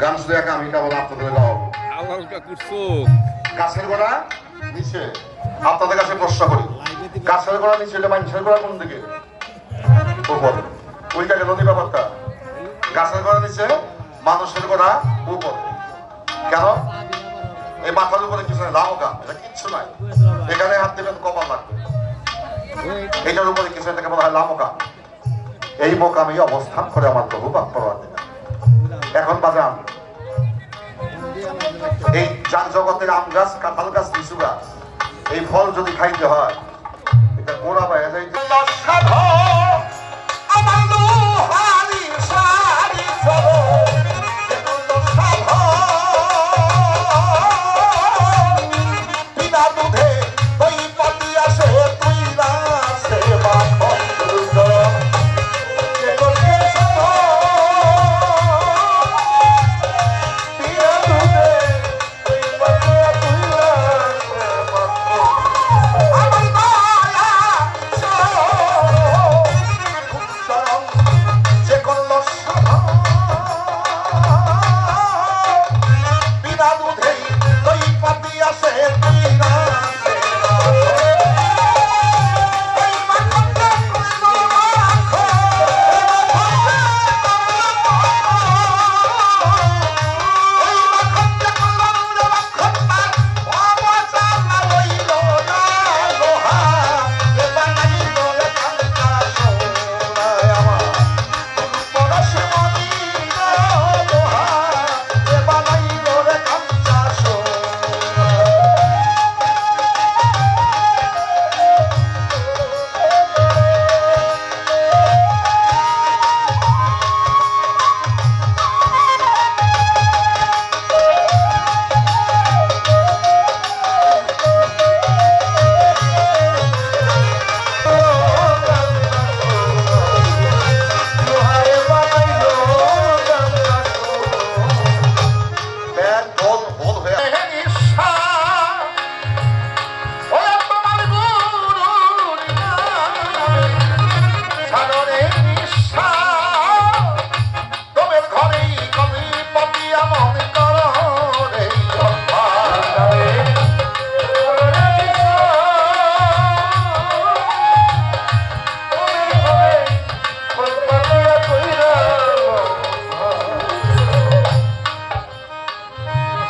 গান শুধু একা আমি কেবল আপনাদের গাও আল্লাহটা করছো গাছের গোড়া নিচে আপনাদের কাছে প্রশ্ন করি গাছের গোড়া নিচে এটা মানুষের গোড়া কোন দিকে উপরে ওইটাকে নদী ব্যাপারটা গাছের গোড়া নিচে মানুষের গোড়া উপরে কেন এই মাথার উপরে কিছু নেই লামকা এটা কিচ্ছু নাই এখানে হাত দেবেন কপাল লাগবে এটার উপরে কিছু এটাকে বলা হয় লামকা এই মোকামে অবস্থান করে আমার প্রভু বাপ এখন বাজান এই যার জগতের আম গাছ কাঁঠাল গাছ লিচু গাছ এই ফল যদি খাইতে হয় এটা গোড়া বাইরে যাইতে